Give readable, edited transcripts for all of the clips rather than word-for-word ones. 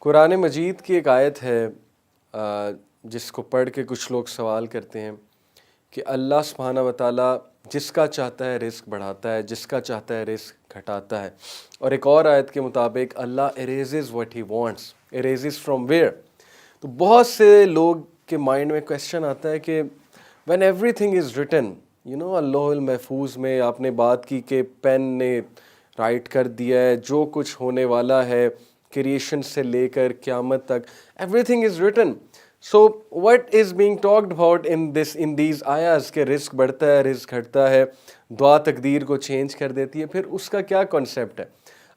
قرآن مجید کی ایک آیت ہے جس کو پڑھ کے کچھ لوگ سوال کرتے ہیں کہ اللہ سبحانہ و تعالیٰ جس کا چاہتا ہے رزق بڑھاتا ہے، جس کا چاہتا ہے رزق گھٹاتا ہے، اور ایک اور آیت کے مطابق Allah arises what he wants, arises from where. تو بہت سے لوگ کے مائنڈ میں کویسچن آتا ہے کہ when everything is written اللہ المحفوظ میں آپ نے بات کی کہ پین نے رائٹ کر دیا ہے جو کچھ ہونے والا ہے کریشن سے لے کر قیامت تک، everything is written. So what is being talked about in these آیاز کہ رزق بڑھتا ہے، رزق گھٹتا ہے، دعا تقدیر کو چینج کر دیتی ہے، پھر اس کا کیا کانسیپٹ ہے؟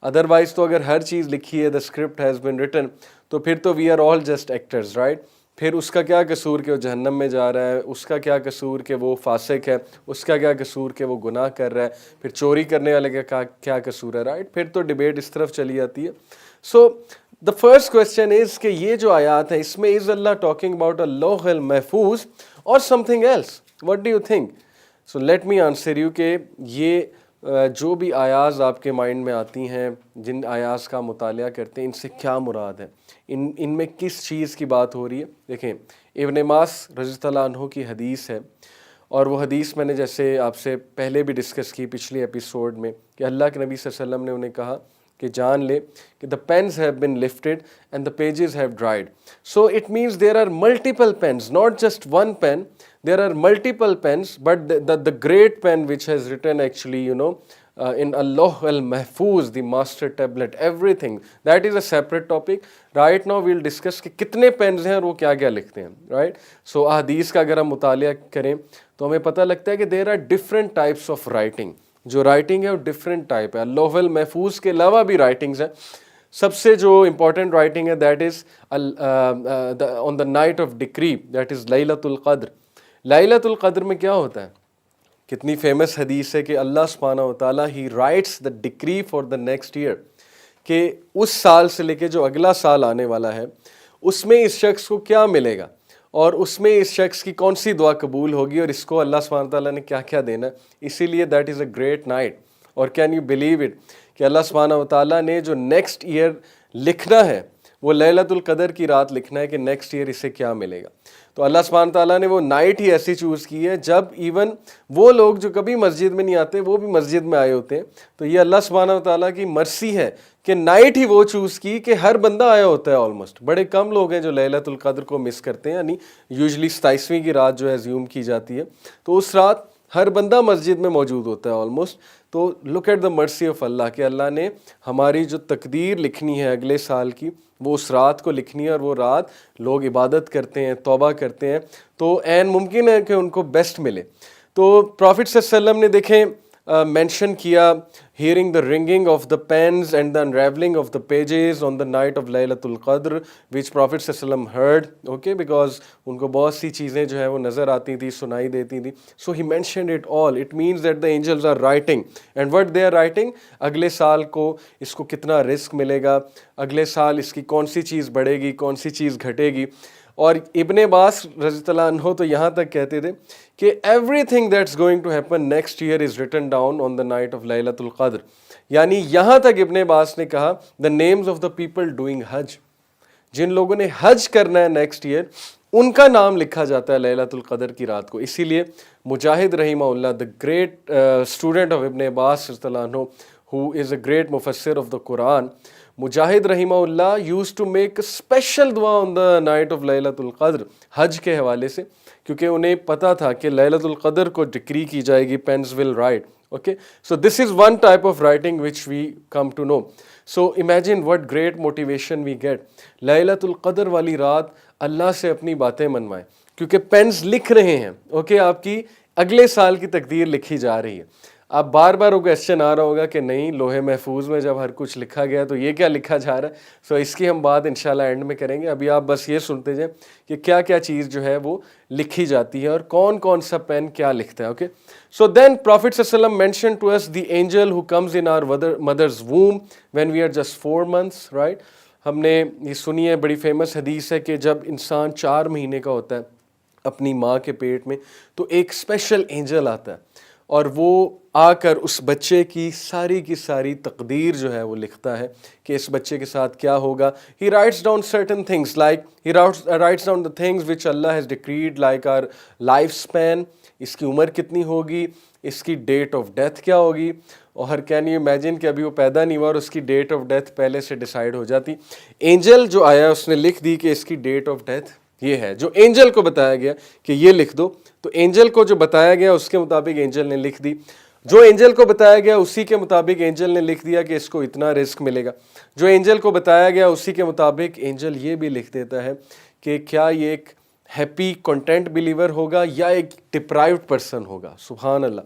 ادروائز تو اگر ہر چیز لکھی ہے، the script has been written, تو پھر تو we are all just actors, right? پھر اس کا کیا قصور کہ وہ جہنم میں جا رہا ہے، اس کا کیا قصور کہ وہ فاسق ہے، اس کا کیا قصور کہ وہ گناہ کر رہا ہے، پھر چوری کرنے والے کا کیا قصور ہے، رائٹ؟ پھر تو ڈیبیٹ اس طرف چلی جاتی ہے. سو the first question is کہ یہ جو آیات ہیں اس میں is Allah talking about a لوح المحفوظ or something else? What do you think? So let me answer you کہ یہ جو بھی آیاز آپ کے مائنڈ میں آتی ہیں، جن آیاز کا مطالعہ کرتے ہیں، ان سے کیا مراد ہے، ان میں کس چیز کی بات ہو رہی ہے؟ دیکھیں، ابن عباس رضی اللہ عنہ کی حدیث ہے، اور وہ حدیث میں نے جیسے آپ سے پہلے بھی ڈسکس کی پچھلی ایپیسوڈ میں کہ اللہ کے نبی صلی اللہ علیہ وسلم نے انہیں کہا کہ جان لے کہ the pens have been lifted and the pages have dried. So it means there are multiple pens, not just one pen. There are multiple pens, but the great pen which has written actually, in Allah al-Mahfuz, the master tablet, everything. That is a separate topic. Right now we'll discuss کہ کتنے pens ہیں اور وہ کیا کیا لکھتے ہیں, right? So احادیث کا اگر ہم مطالعہ کریں تو ہمیں پتہ لگتا ہے کہ there are different types of writing. جو رائٹنگ ہے وہ ڈفرینٹ ٹائپ ہے. لوح المحفوظ کے علاوہ بھی رائٹنگز ہیں. سب سے جو امپورٹنٹ رائٹنگ ہے that is on the night of decree, that is لیلۃ القدر. لیلۃ القدر میں کیا ہوتا ہے؟ کتنی فیمس حدیث ہے کہ اللہ سبحانہ و تعالیٰ ہی writes the decree for the next year, کہ اس سال سے لے کے جو اگلا سال آنے والا ہے اس میں اس شخص کو کیا ملے گا، اور اس میں اس شخص کی کون سی دعا قبول ہوگی، اور اس کو اللہ سبحانہ تعالیٰ نے کیا کیا دینا. اسی لیے that is a great night. اور کین یو بلیو اٹ کہ اللہ سبحانہ و تعالیٰ نے جو نیکسٹ ایئر لکھنا ہے وہ لیلۃ القدر کی رات لکھنا ہے کہ نیکسٹ ایئر اسے کیا ملے گا. تو اللہ سبحانہ تعالیٰ نے وہ نائٹ ہی ایسی چوز کی ہے جب ایون وہ لوگ جو کبھی مسجد میں نہیں آتے وہ بھی مسجد میں آئے ہوتے ہیں. تو یہ اللہ سبحانہ و تعالیٰ کی مرسی ہے کہ نائٹ ہی وہ چوز کی کہ ہر بندہ آیا ہوتا ہے. آلموسٹ بڑے کم لوگ ہیں جو لیلۃ القدر کو مس کرتے ہیں، یعنی یوزلی 27ویں کی رات جو ہے زیوم کی جاتی ہے، تو اس رات ہر بندہ مسجد میں موجود ہوتا ہے آلموسٹ. تو look at the mercy of اللہ کہ اللہ نے ہماری جو تقدیر لکھنی ہے اگلے سال کی وہ اس رات کو لکھنی ہے، اور وہ رات لوگ عبادت کرتے ہیں، توبہ کرتے ہیں، تو عین ممکن ہے کہ ان کو بیسٹ ملے. تو پروفٹ صلی اللہ علیہ وسلم نے دیکھیں مینشن کیا hearing the ringing of the pens and the unraveling of the pages on the night of Laylatul Qadr, which Prophet صلی اللہ علیہ وسلم heard, okay, because ان کو بہت سی چیزیں جو ہیں وہ نظر آتی تھی، سنائی دیتی تھی. So he mentioned it all. It means that the angels are writing, and what they are writing, اگلے سال کو اس کو کتنا رزق ملے گا، اگلے سال اس کی کون سی چیز بڑھے گی، کون سی چیز گھٹے گی. اور ابن عباس رضی اللہ عنہ تو یہاں تک کہتے تھے کہ everything that's going to happen next year is written down on the night of لیلۃ القدر. یعنی یہاں تک ابن عباس نے کہا the names of the people doing حج، جن لوگوں نے حج کرنا ہے نیکسٹ ایئر ان کا نام لکھا جاتا ہے لیلۃ القدر کی رات کو. اسی لیے مجاہد رحمہ اللہ، دا گریٹ اسٹوڈنٹ آف ابن عباس رضی اللہ عنہ who is a great mufassir of the Quran, مجاہد رحمہ اللہ used to make a special dua on the night of لیلۃ القدر حج کے حوالے سے، کیونکہ انہیں پتہ تھا کہ لیلۃ القدر کو ڈکری کی جائے گی، pens will write. Okay, so this is one type of writing which we come to know. So imagine what great motivation we get. لیلۃ القدر والی رات اللہ سے اپنی باتیں منوائیں، کیونکہ پینس لکھ رہے ہیں. اوکے، آپ کی اگلے سال کی تقدیر لکھی جا رہی ہے. اب بار بار وہ کویسچن آ رہا ہوگا کہ نہیں، لوح محفوظ میں جب ہر کچھ لکھا گیا تو یہ کیا لکھا جا رہا ہے. سو اس کی ہم بات انشاءاللہ اینڈ میں کریں گے. ابھی آپ بس یہ سنتے جائیں کہ کیا کیا چیز جو ہے وہ لکھی جاتی ہے اور کون کون سا پین کیا لکھتا ہے. اوکے، سو دین پروفٹ صلی اللہ علیہ وسلم mention to us the angel who comes in our mothers womb when we are just 4 months, right. ہم نے یہ سنی ہے، بڑی فیمس حدیث ہے کہ جب انسان 4 مہینے کا ہوتا ہے اپنی ماں کے پیٹ میں تو ایک اسپیشل اینجل آتا ہے اور وہ آ کر اس بچے کی ساری تقدیر جو ہے وہ لکھتا ہے کہ اس بچے کے ساتھ کیا ہوگا. He writes down certain things like he writes down the things which Allah has decreed like our lifespan, اس کی عمر کتنی ہوگی, اس کی ڈیٹ آف ڈیتھ کیا ہوگی. اور کین یو امیجن کہ ابھی وہ پیدا نہیں ہوا اور اس کی ڈیٹ آف ڈیتھ پہلے سے ڈیسائیڈ ہو جاتی. اینجل جو آیا اس نے لکھ دی کہ اس کی ڈیٹ آف ڈیتھ یہ ہے, جو اینجل کو بتایا گیا کہ یہ لکھ دو, تو اینجل کو جو بتایا گیا اس کے مطابق اینجل نے لکھ دی. جو اینجل کو بتایا گیا اسی کے مطابق اینجل نے لکھ دیا کہ اس کو اتنا رزق ملے گا. جو اینجل کو بتایا گیا اسی کے مطابق اینجل یہ بھی لکھ دیتا ہے کہ کیا یہ ایک ہیپی کنٹینٹ بلیور ہوگا یا ایک ڈپرائیوڈ پرسن ہوگا. سبحان اللہ.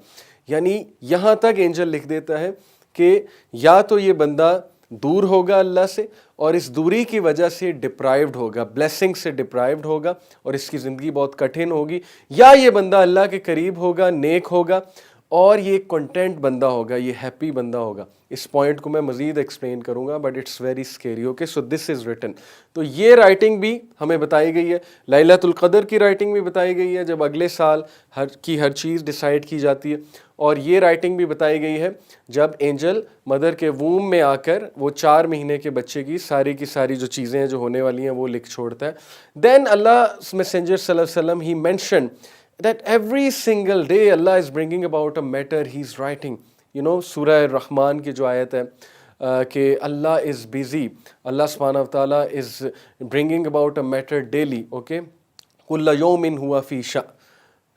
یعنی یہاں تک اینجل لکھ دیتا ہے کہ یا تو یہ بندہ دور ہوگا اللہ سے اور اس دوری کی وجہ سے ڈپرائیوڈ ہوگا, بلیسنگ سے ڈپرائیوڈ ہوگا اور اس کی زندگی بہت کٹھن ہوگی, یا یہ بندہ اللہ کے قریب ہوگا, نیک ہوگا اور یہ کنٹینٹ بندہ ہوگا, یہ ہیپی بندہ ہوگا. اس پوائنٹ کو میں مزید ایکسپلین کروں گا but it's very scary. Okay, so this is written. تو یہ رائٹنگ بھی ہمیں بتائی گئی ہے. لیلۃ القدر کی رائٹنگ بھی بتائی گئی ہے جب اگلے سال ہر چیز ڈیسائیڈ کی جاتی ہے, اور یہ رائٹنگ بھی بتائی گئی ہے جب اینجل مدر کے ووم میں آ کر وہ 4 مہینے کے بچے کی ساری جو چیزیں ہیں جو ہونے والی ہیں وہ لکھ چھوڑتا ہے. دین اللہ میسنجر صلی اللہ علیہ وسلم he mention that every single day Allah is bringing about a matter he's writing. You know, سورہ الرحمن کی جو آیت ہے کہ اللہ is busy, اللہ سبحانہ وتعالیٰ is bringing about a matter daily. Okay, كُلَّ يَوْمٍ هُوَ فِي شَأْنٍ.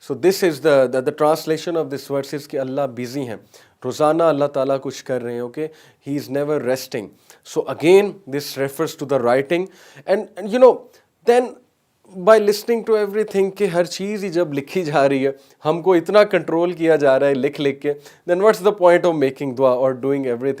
So this is the translation of this verse is کہ اللہ busy ہیں, روزانہ اللہ تعالیٰ کچھ کر رہے ہیں. Okay, he is never resting. So again this refers to the writing and you know then by listening to ایوری تھنگ کہ ہر چیز ہی جب لکھی جا رہی ہے, ہم کو اتنا کنٹرول کیا جا رہا ہے لکھ کے, then what's the point of making دعا اور doing every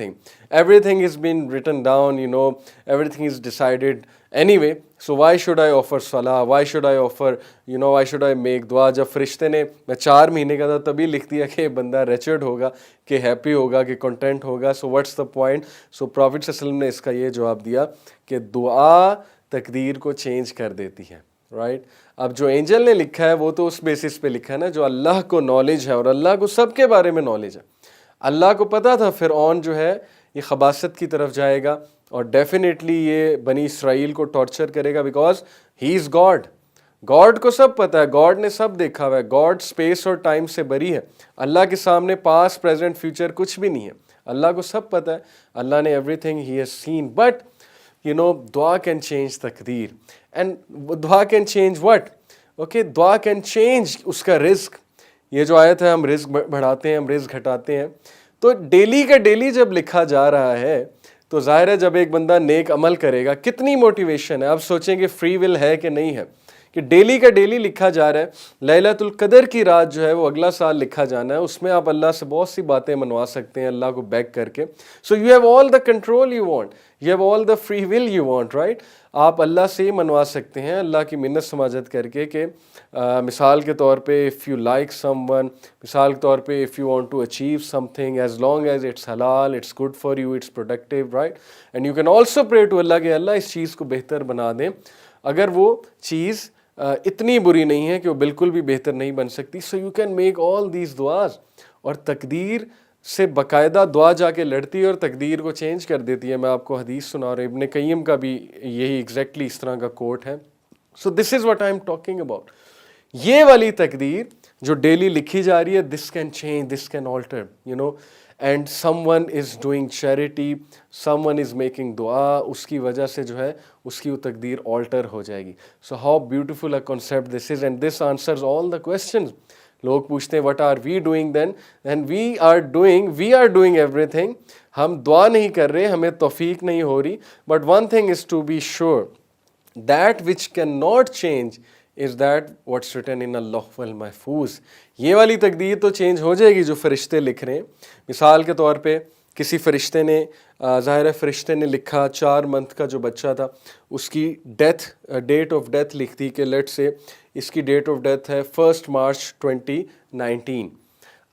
thing is been written down, you know, everything is decided anyway. So why should I offer صلاح, why should I offer, you know, why should I make دعا. جب فرشتے نے, میں 4 مہینے کا تھا تبھی لکھ دیا کہ بندہ ریچرڈ ہوگا, کہ ہیپی ہوگا, کہ کنٹینٹ ہوگا. So what's the point. So prophet صلی اللہ علیہ وسلم نے اس کا یہ جواب دیا کہ دعا تقدیر کو چینج کر دیتی ہے. رائٹ. اب جو اینجل نے لکھا ہے وہ تو اس بیسس پہ لکھا ہے نا جو اللہ کو نالج ہے, اور اللہ کو سب کے بارے میں نالج ہے. اللہ کو پتا تھا فرعون جو ہے یہ خباثت کی طرف جائے گا اور ڈیفینیٹلی یہ بنی اسرائیل کو ٹارچر کرے گا, because he is God. God کو سب پتہ ہے, گاڈ نے سب دیکھا ہوا ہے. گاڈ اسپیس اور ٹائم سے بری ہے. اللہ کے سامنے پاسٹ پریزنٹ فیوچر کچھ بھی نہیں ہے. اللہ کو سب پتہ ہے, اللہ نے every thing he has seen. But you know, دعا can change تقدیر. and دعا can change what? okay, دعا can change اس کا رزق. یہ جو آیت ہے ہم رزق بڑھاتے ہیں, ہم رزق گھٹاتے ہیں, تو ڈیلی کا ڈیلی جب لکھا جا رہا ہے تو ظاہر ہے جب ایک بندہ نیک عمل کرے گا کتنی موٹیویشن ہے. اب سوچیں کہ فری ول ہے کہ نہیں ہے, کہ ڈیلی کا ڈیلی لکھا جا رہا ہے. لیلۃ القدر کی رات جو ہے وہ اگلا سال لکھا جانا ہے, اس میں آپ اللہ سے بہت سی باتیں منوا سکتے ہیں اللہ کو بیک کر کے. So you have all the control you want, you have all the free will you want. Right. آپ اللہ سے ہی منوا سکتے ہیں اللہ کی منت سماجت کر کے کہ مثال کے طور پہ if you like someone, مثال کے طور پہ if you want to achieve something, as long as it's حلال, it's good for you, it's productive. Right. And you can also pray to Allah کہ اللہ اس چیز کو بہتر بنا دیں اگر وہ چیز اتنی بری نہیں ہے کہ وہ بالکل بھی بہتر نہیں بن سکتی. So you can make all these دعاز, اور تقدیر سے باقاعدہ دعا جا کے لڑتی ہے اور تقدیر کو چینج کر دیتی ہے. میں آپ کو حدیث سنا رہا ہوں, ابن قیم کا بھی یہی ایگزیکٹلی اس طرح کا کوٹ ہے. So this is what I am talking about. یہ والی تقدیر جو ڈیلی لکھی جا رہی ہے, this can change, this can alter, you know, and someone is doing charity, someone is making دعا, اس کی وجہ سے جو ہے اس کی وہ تقدیر آلٹر ہو جائے گی. So how beautiful a concept this is, and this answers all the questions. لوگ پوچھتے ہیں what are we doing then, and we are doing every تھنگ. ہم دعا نہیں کر رہے, ہمیں توفیق نہیں ہو رہی, but one thing is to be sure, that which can not change is that what's written in اللوح المحفوظ. یہ والی تقدیر تو چینج ہو جائے گی جو فرشتے لکھ رہے ہیں. مثال کے طور پہ کسی فرشتے نے, ظاہر فرشتے نے لکھا 4 منتھ کا جو بچہ تھا اس کی ڈیٹ آف ڈیتھ لکھ دی کہ لیٹ سے اس کی ڈیٹ آف ڈیتھ ہے 1 مارچ 2019.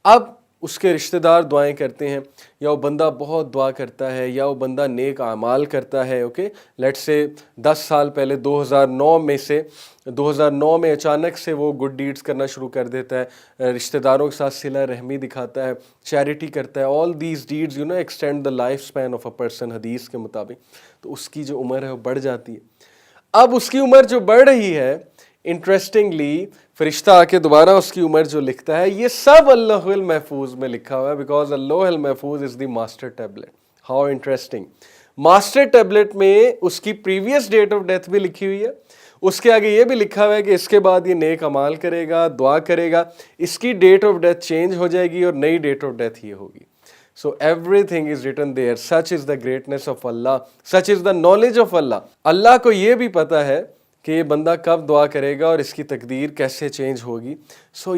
اب اس کے رشتہ دار دعائیں کرتے ہیں، یا وہ بندہ بہت دعا کرتا ہے، یا وہ بندہ نیک اعمال کرتا ہے، اوکے لیٹ سے 10 سال پہلے 2009 میں اچانک سے وہ گڈ ڈیڈز کرنا شروع کر دیتا ہے، رشتہ داروں کے ساتھ صلہ رحمی دکھاتا ہے، چیریٹی کرتا ہے، all these deeds extend the life span of a person حدیث کے مطابق، تو اس کی جو عمر ہے وہ بڑھ جاتی ہے۔ اب اس کی عمر جو بڑھ رہی ہے، انٹرسٹنگلی فرشتہ آ کے دوبارہ اس کی عمر جو لکھتا ہے، یہ سب اللہ المحفوظ میں لکھا ہوا ہے، بیکاز اللہ المحفوظ is the master tablet. How interesting, master tablet میں اس کی پریویس ڈیٹ آف ڈیتھ بھی لکھی ہوئی ہے، اس کے آگے یہ بھی لکھا ہوا ہے کہ اس کے بعد یہ نیک اعمال کرے گا، دعا کرے گا، اس کی ڈیٹ آف ڈیتھ چینج ہو جائے گی اور نئی ڈیٹ آف ڈیتھ یہ ہوگی۔ So everything is written there. Such is the greatness of Allah. Such is the knowledge of Allah. اللہ کو یہ بھی پتا ہے کہ یہ بندہ کب دعا کرے گا اور اس کی تقدیر کیسے چینج ہوگی۔ So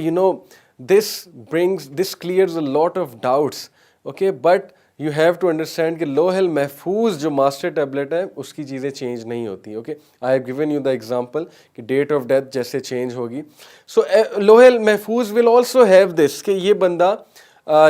this clears a lot of doubts. Okay, but you have to understand کہ لوح المحفوظ جو ماسٹر ٹیبلٹ ہے اس کی چیزیں چینج نہیں ہوتی۔ Okay I have given you the example کہ ڈیٹ آف ڈیتھ جیسے چینج ہوگی۔ So لوح المحفوظ will also have this کہ یہ بندہ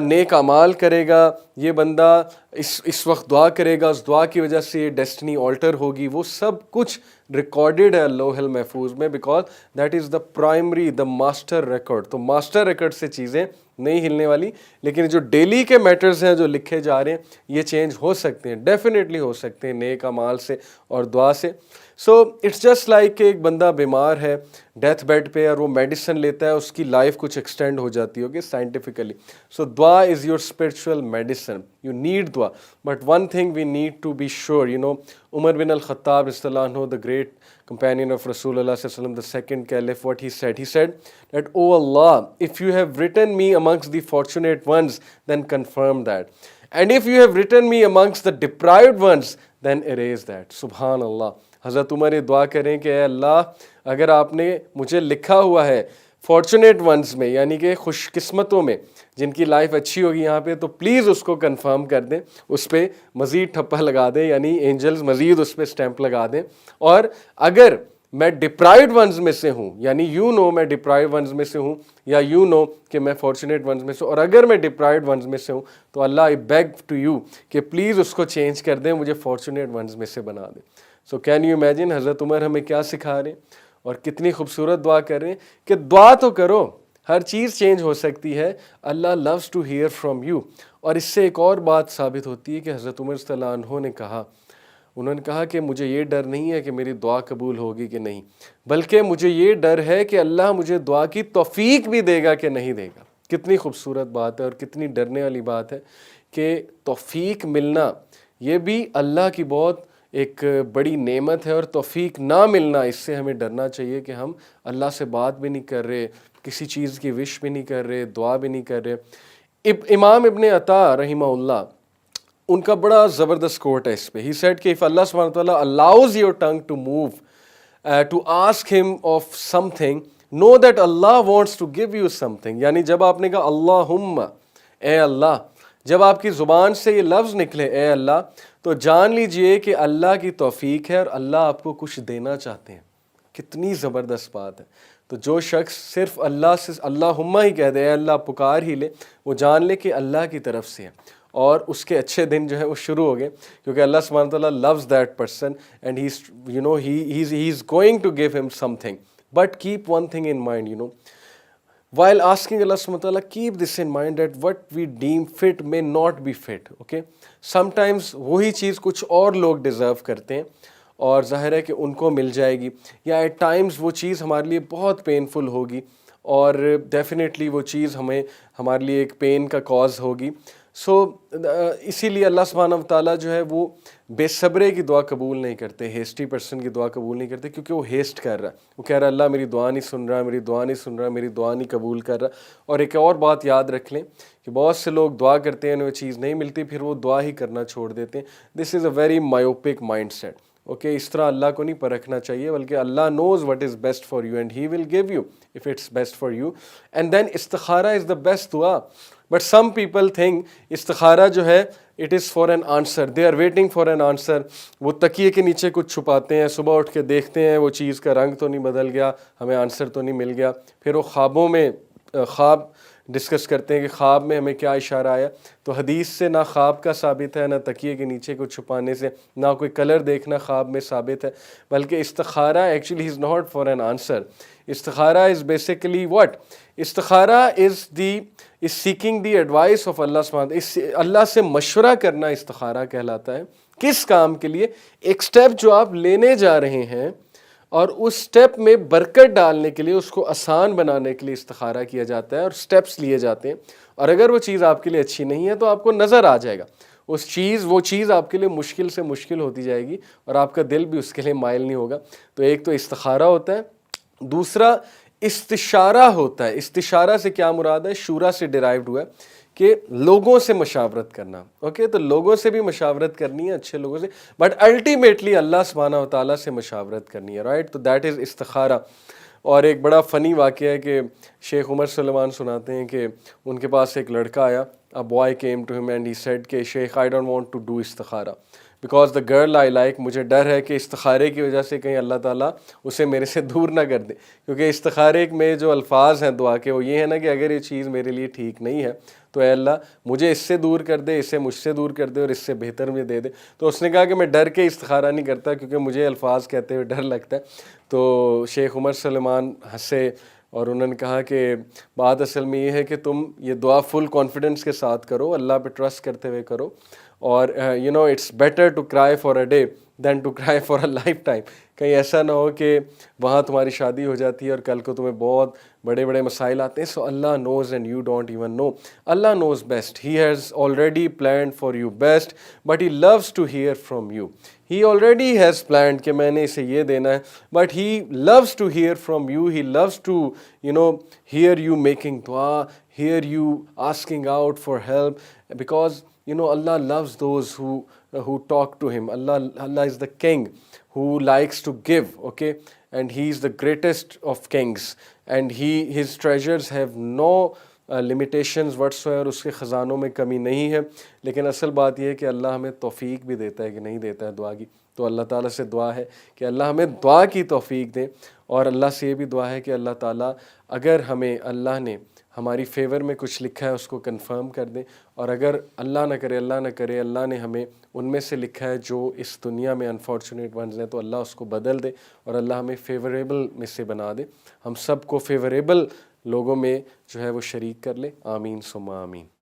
نیک اعمال کرے گا، یہ بندہ اس وقت دعا کرے گا، اس دعا کی وجہ سے یہ ڈیسٹنی آلٹر ہوگی، وہ سب کچھ ریکارڈڈ ہے لوح المحفوظ میں، because that is the primary the master record. تو ماسٹر ریکارڈ سے چیزیں نہیں ہلنے والی، لیکن جو ڈیلی کے میٹرز ہیں جو لکھے جا رہے ہیں یہ چینج ہو سکتے ہیں، ڈیفینیٹلی ہو سکتے ہیں نیک اعمال سے اور دعا سے۔ سو اٹس جسٹ لائک کہ ایک بندہ بیمار ہے ڈیتھ بیڈ پہ اور وہ میڈیسن لیتا ہے، اس کی لائف کچھ ایکسٹینڈ ہو جاتی ہوگی سائنٹیفکلی۔ سو دعا is your spiritual medicine, you need دعا، but one thing we need to be sure, عمر بن الخطاب رضی اللہ عنہ، the great companion of Rasul Allah sallallahu alaihi wasallam, the second caliph, what he said that, "Oh Allah, if you have written me amongst the fortunate ones, then confirm that. And if you have written me amongst the deprived ones, then erase that." سبحان اللہ، حضرت عمر یہ دعا کریں کہ اے اللہ اگر آپ نے مجھے لکھا ہوا ہے فارچونیٹ ونز میں، یعنی کہ خوش قسمتوں میں جن کی لائف اچھی ہوگی یہاں پہ، تو پلیز اس کو کنفرم کر دیں، اس پہ مزید ٹھپا لگا دیں، یعنی اینجلز مزید اس پہ سٹیمپ لگا دیں۔ اور اگر میں ڈپرائیوڈ ونز میں سے ہوں، یعنی میں ڈپرائیوڈ ونز میں سے ہوں، یا کہ میں فارچونیٹ ونز میں سے ہوں، اور اگر میں ڈپرائیوڈ ونز میں سے ہوں تو اللہ آئی بیگ ٹو یو کہ پلیز اس کو چینج کر دیں، مجھے فارچونیٹ ونز میں سے بنا دیں۔ سو کین یو امیجن حضرت عمر ہمیں کیا سکھا رہے ہیں اور کتنی خوبصورت دعا کر رہے ہیں کہ دعا تو کرو، ہر چیز چینج ہو سکتی ہے، Allah loves to hear from you. اور اس سے ایک اور بات ثابت ہوتی ہے کہ حضرت عمر صلی اللہ عنہ نے کہا، انہوں نے کہا کہ مجھے یہ ڈر نہیں ہے کہ میری دعا قبول ہوگی کہ نہیں، بلکہ مجھے یہ ڈر ہے کہ اللہ مجھے دعا کی توفیق بھی دے گا کہ نہیں دے گا۔ کتنی خوبصورت بات ہے اور کتنی ڈرنے والی بات ہے کہ توفیق ملنا یہ بھی اللہ کی بہت ایک بڑی نعمت ہے، اور توفیق نہ ملنا اس سے ہمیں ڈرنا چاہیے کہ ہم اللہ سے بات بھی نہیں کر رہے، کسی چیز کی وش بھی نہیں کر رہے، دعا بھی نہیں کر رہے۔ امام ابن عطا رحمہ اللہ، ان کا بڑا زبردست کوٹ ہے اس پہ، ہی سیڈ کہ if Allah subhanahu wa ta'ala allows your tongue to move to ask him of something, know that Allah wants to give you something۔ یعنی جب آپ نے کہا اللہم، اے اللہ، جب آپ کی زبان سے یہ لفظ نکلے اے اللہ، تو جان لیجئے کہ اللہ کی توفیق ہے اور اللہ آپ کو کچھ دینا چاہتے ہیں۔ کتنی زبردست بات ہے۔ تو جو شخص صرف اللہ سے اللہم ہی کہہ دے، اے اللہ پکار ہی لے، وہ جان لے کہ اللہ کی طرف سے ہے، اور اس کے اچھے دن جو ہے وہ شروع ہو گئے، کیونکہ اللہ سبحانہ تعالیٰ loves that person and he's going to give him something. But keep one thing in mind, while asking Allah subhanahu wa ta'ala, keep this in mind that what we deem fit may not be fit. Okay? Sometimes وہی چیز کچھ اور لوگ deserve کرتے ہیں اور ظاہر ہے کہ ان کو مل جائے گی، یا ایٹ ٹائمز وہ چیز ہمارے لیے بہت پینفل ہوگی، اور ڈیفینیٹلی وہ چیز ہمارے لیے ایک پین کا کاز ہوگی۔ سو اسی لیے اللہ سبحانہ وتعالیٰ جو ہے وہ بے صبرے کی دعا قبول نہیں کرتے، ہیسٹی پرسن کی دعا قبول نہیں کرتے، کیونکہ وہ ہیسٹ کر رہا ہے، وہ کہہ رہا ہے اللہ میری دعا نہیں سن رہا، میری دعا نہیں سن رہا، میری دعا نہیں قبول کر رہا۔ اور ایک اور بات یاد رکھ لیں کہ بہت سے لوگ دعا کرتے ہیں انہیں وہ چیز نہیں ملتی، پھر وہ دعا ہی کرنا چھوڑ دیتے ہیں۔ This is a very myopic mindset. Okay, اس طرح اللہ کو نہیں پرکھنا چاہیے، بلکہ Allah knows what is best for you and he will give you if it's best for you, and then استخارہ از دا بیسٹ دعا۔ بٹ سم پیپل تھنک استخارہ جو ہے it is for an answer, they are waiting for an answer. وہ تکیے کے نیچے کچھ چھپاتے ہیں، صبح اٹھ کے دیکھتے ہیں وہ چیز کا رنگ تو نہیں بدل گیا، ہمیں آنسر تو نہیں مل گیا، پھر وہ خوابوں میں خواب ڈسکس کرتے ہیں کہ خواب میں ہمیں کیا اشارہ آیا. تو حدیث سے نہ خواب کا ثابت ہے، نہ تکیے کے نیچے کو چھپانے سے، نہ کوئی کلر دیکھنا خواب میں ثابت ہے، بلکہ استخارہ actually is not for an answer. استخارہ از بیسیکلی واٹ؟ استخارہ is seeking the advice of Allah سبحانہ. اللہ سے مشورہ کرنا استخارہ کہلاتا ہے. کس کام کے لیے؟ ایک سٹیپ جو آپ لینے جا رہے ہیں اور اس سٹیپ میں برکت ڈالنے کے لیے، اس کو آسان بنانے کے لیے استخارہ کیا جاتا ہے اور سٹیپس لیے جاتے ہیں. اور اگر وہ چیز آپ کے لیے اچھی نہیں ہے تو آپ کو نظر آ جائے گا وہ چیز آپ کے لیے مشکل سے مشکل ہوتی جائے گی اور آپ کا دل بھی اس کے لیے مائل نہیں ہوگا. تو ایک تو استخارہ ہوتا ہے، دوسرا استشارہ ہوتا ہے. استشارہ سے کیا مراد ہے؟ شورا سے ڈیرائیوڈ ہوا ہے کہ لوگوں سے مشاورت کرنا. اوکے، تو لوگوں سے بھی مشاورت کرنی ہے، اچھے لوگوں سے، بٹ الٹیمیٹلی اللہ سبحانہ و تعالیٰ سے مشاورت کرنی ہے، رائٹ؟ تو دیٹ از استخارہ. اور ایک بڑا فنی واقعہ ہے کہ شیخ عمر سلمان سناتے ہیں کہ ان کے پاس ایک لڑکا آیا. A boy came to him and he said کہ شیخ I don't want to do استخارہ because the girl I like، مجھے ڈر ہے کہ استخارے کی وجہ سے کہیں اللہ تعالیٰ اسے میرے سے دور نہ کر دے. کیونکہ استخارے میں جو الفاظ ہیں دعا کے وہ یہ ہے نا کہ اگر یہ چیز میرے لیے ٹھیک نہیں ہے تو اے اللہ مجھے اس سے دور کر دے، اسے مجھ سے دور کر دے اور اس سے بہتر میں دے دے. تو اس نے کہا کہ میں ڈر کے استخارہ نہیں کرتا کیونکہ مجھے الفاظ کہتے ہوئے ڈر لگتا ہے. تو شیخ عمر سلمان ہنسے اور انہوں نے کہا کہ بات اصل میں یہ ہے کہ تم یہ دعا فل کانفیڈنس کے ساتھ کرو، اللہ پہ ٹرسٹ کرتے ہوئے کرو. اور it's better to cry for a day than to cry for a lifetime. کہیں ایسا نہ ہو کہ وہاں تمہاری شادی ہو جاتی ہے اور کل کو تمہیں بہت بڑے بڑے مسائل آتے ہیں. So Allah knows and you don't even know. Allah knows best. He has already planned for you best but he loves to hear from you. He already has planned کہ میں نے اسے یہ دینا ہے، but he loves to hear from you. He loves to hear you making دعا، hear you asking out for help, because Allah loves those who talk to him. Allah is the king who likes to give, okay? And he is the greatest of kings. And his treasures have no limitations whatsoever. اس کے خزانوں میں کمی نہیں ہے. لیکن اصل بات یہ ہے کہ اللہ ہمیں توفیق بھی دیتا ہے کہ نہیں دیتا ہے دعا کی. تو اللہ تعالیٰ سے دعا ہے کہ اللہ ہمیں دعا کی توفیق دے. اور اللہ سے یہ بھی دعا ہے کہ اللہ تعالیٰ اگر ہمیں اللہ نے ہماری فیور میں کچھ لکھا ہے اس کو کنفرم کر دیں، اور اگر اللہ نہ کرے اللہ نے ہمیں ان میں سے لکھا ہے جو اس دنیا میں انفارچونیٹ ونز ہیں تو اللہ اس کو بدل دے اور اللہ ہمیں فیوریبل میں سے بنا دے. ہم سب کو فیوریبل لوگوں میں جو ہے وہ شریک کر لے. آمین ثم آمین.